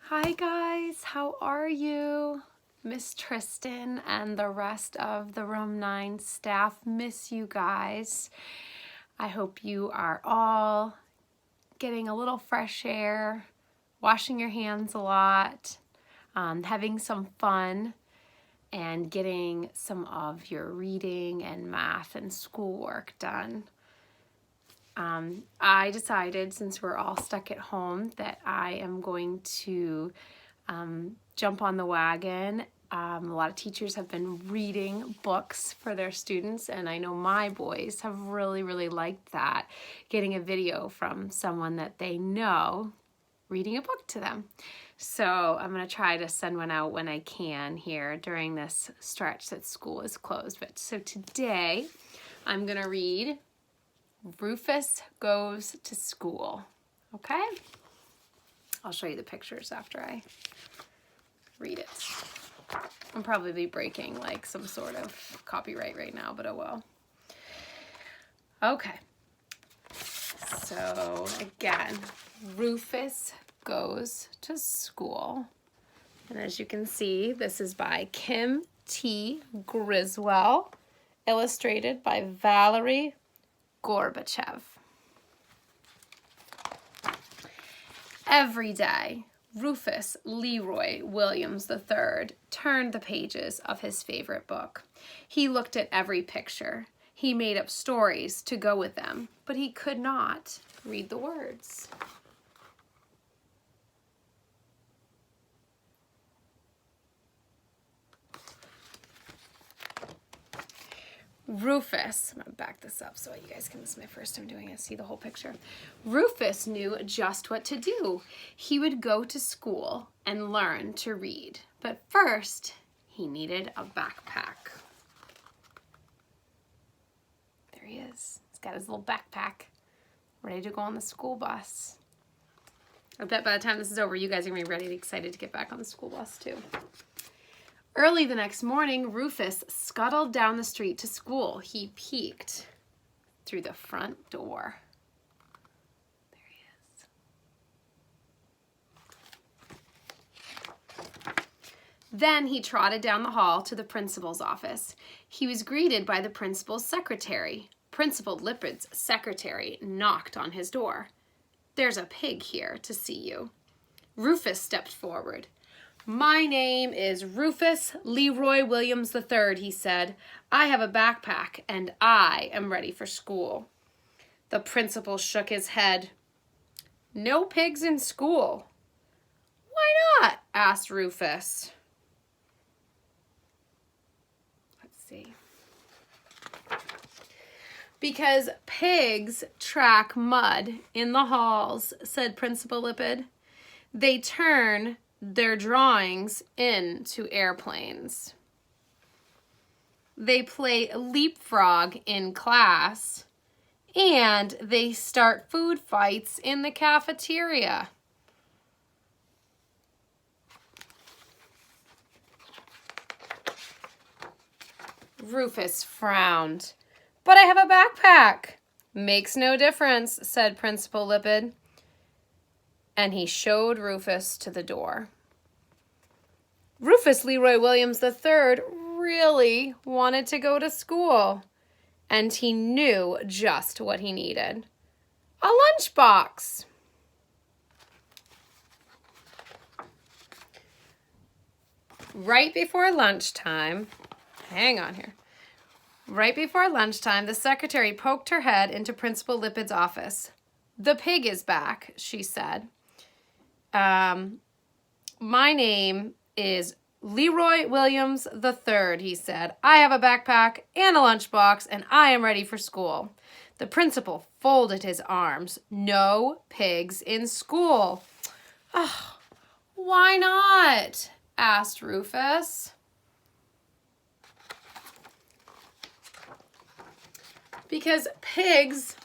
Hi guys, how are you? Miss Tristin and the rest of the Room 9 staff miss you guys. I hope you are all getting a little fresh air, washing your hands a lot, having some fun, and getting some of your reading and math and schoolwork done. I decided, since we're all stuck at home, that I am going to jump on the wagon. A lot of teachers have been reading books for their students, and I know my boys have really liked that, getting a video from someone that they know reading a book to them. So I'm going to try to send one out when I can here during this stretch that school is closed. But so today I'm going to read Rufus Goes to School. Okay? I'll show you the pictures after I read it. I'll probably be breaking like some sort of copyright right now, but oh well. Okay. So again, Rufus Goes to School. And as you can see, this is by Kim T. Griswell, illustrated by Valeri, Gorbachev. Every day, Rufus Leroy Williams III turned the pages of his favorite book. He looked at every picture. He made up stories to go with them, but he could not read the words. Rufus, I'm going to back this up so you guys can, this is my first time doing it, see the whole picture. Rufus knew just what to do. He would go to school and learn to read. But first, he needed a backpack. There he is. He's got his little backpack, ready to go on the school bus. I bet by the time this is over, you guys are going to be ready and excited to get back on the school bus too. Early the next morning, Rufus scuttled down the street to school. He peeked through the front door. There he is. Then he trotted down the hall to the principal's office. He was greeted by the principal's secretary. Principal Lipid's secretary knocked on his door. "There's a pig here to see you." Rufus stepped forward. "My name is Rufus Leroy Williams III, he said. "I have a backpack and I am ready for school." The principal shook his head. "No pigs in school." "Why not?" asked Rufus. Let's see. "Because pigs track mud in the halls," said Principal Lipid. "They turn their drawings into airplanes. They play leapfrog in class, and they start food fights in the cafeteria." Rufus frowned. "But I have a backpack." "Makes no difference," said Principal Lipid. And he showed Rufus to the door. Rufus Leroy Williams III really wanted to go to school, and he knew just what he needed. A lunchbox. Right before lunchtime, Right before lunchtime, the secretary poked her head into Principal Lipid's office. "The pig is back," she said. "My name is Leroy Williams III, he said. "I have a backpack and a lunchbox, and I am ready for school." The principal folded his arms. "No pigs in school." "Oh, why not?" asked Rufus. "Because pigs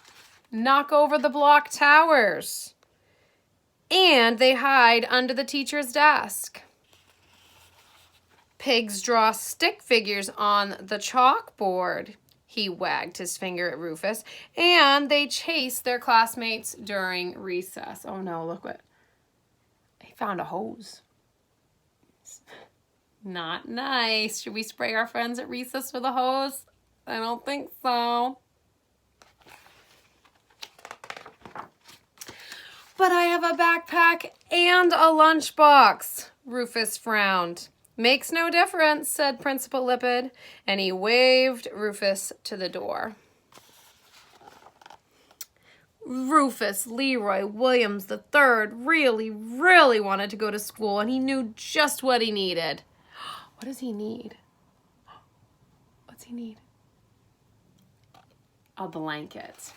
knock over the block towers. And they hide under the teacher's desk. Pigs draw stick figures on the chalkboard." He wagged his finger at Rufus. "And they chase their classmates during recess." Oh no, look what. If Found a hose. Not nice. Should we spray our friends at recess with a hose? I don't think so. But I have a backpack and a lunchbox. Rufus frowned. Makes no difference, said Principal Lippid, and he waved Rufus to the door. Rufus Leroy Williams III really wanted to go to school, and he knew just what he needed. What does he need? What's he need? A blanket.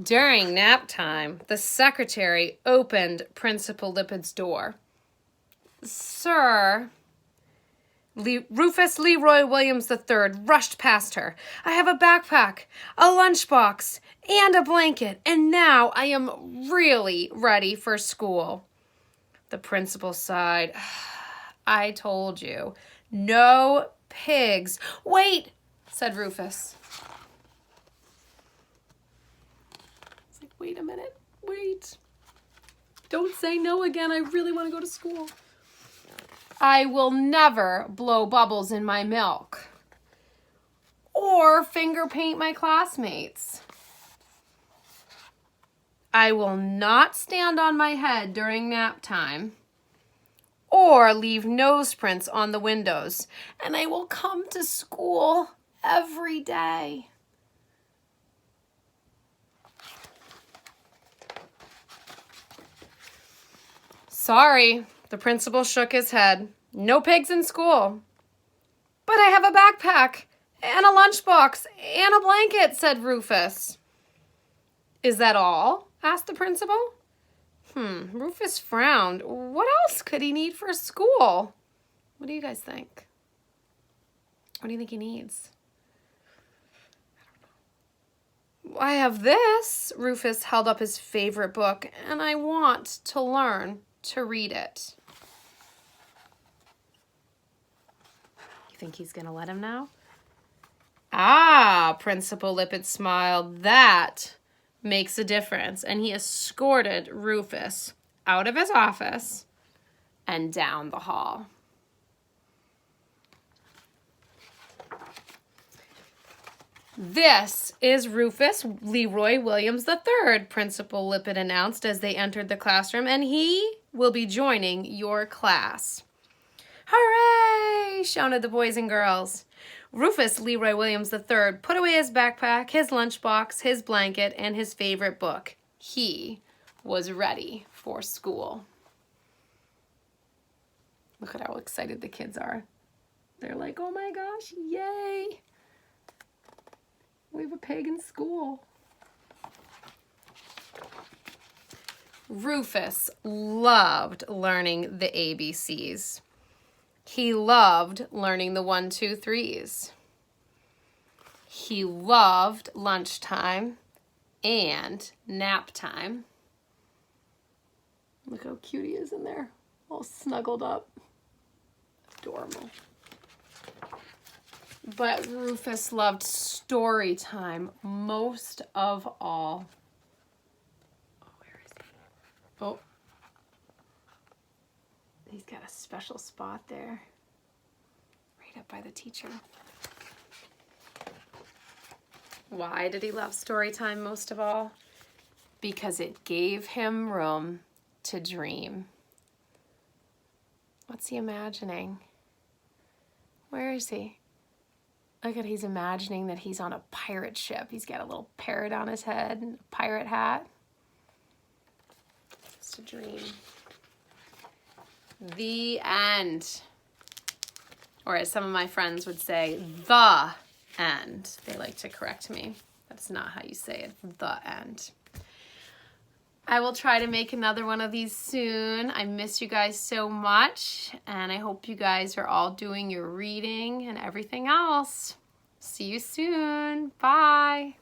During nap time, the secretary opened Principal Lippid's door. Sir, Rufus Leroy Williams III rushed past her. I have a backpack, a lunchbox, and a blanket, and now I am really ready for school. The principal sighed. I told you. No pigs. Wait, said Rufus. It's like, wait a minute. Wait. Don't say no again. I really want to go to school. I will never blow bubbles in my milk or finger paint my classmates. I will not stand on my head during nap time or leave nose prints on the windows, and I will come to school every day. Sorry, the principal shook his head. No pigs in school. But I have a backpack and a lunchbox and a blanket, said Rufus. Is that all? Asked the principal. Rufus frowned. What else could he need for school? What do you guys think? What do you think he needs? I have this. Rufus held up his favorite book, and I want to learn to read it. You think he's going to let him now? Ah, Principal Lippid smiled. That makes a difference. And he escorted Rufus out of his office and down the hall. This is Rufus Leroy Williams III, Principal Lippid announced as they entered the classroom, and he will be joining your class. Hooray! Shouted the boys and girls. Rufus Leroy Williams III put away his backpack, his lunchbox, his blanket, and his favorite book. He was ready for school. Look at how excited the kids are. They're like, oh my gosh, yay! We have a pig in school. Rufus loved learning the ABCs. He loved learning the 1, 2, 3s. He loved lunchtime and nap time. Look how cute he is in there, all snuggled up. Adorable. But Rufus loved story time most of all. Oh, where is he? Oh. He's got a special spot there. Right up by the teacher. Why did he love story time most of all? Because it gave him room to dream. What's he imagining? Where is he? Look at, he's imagining that he's on a pirate ship. He's got a little parrot on his head and a pirate hat. Just a dream. The end. Or as some of my friends would say, the end. They like to correct me. That's not how you say it, the end. I will try to make another one of these soon. I miss you guys so much, and I hope you guys are all doing your reading and everything else. See you soon. Bye.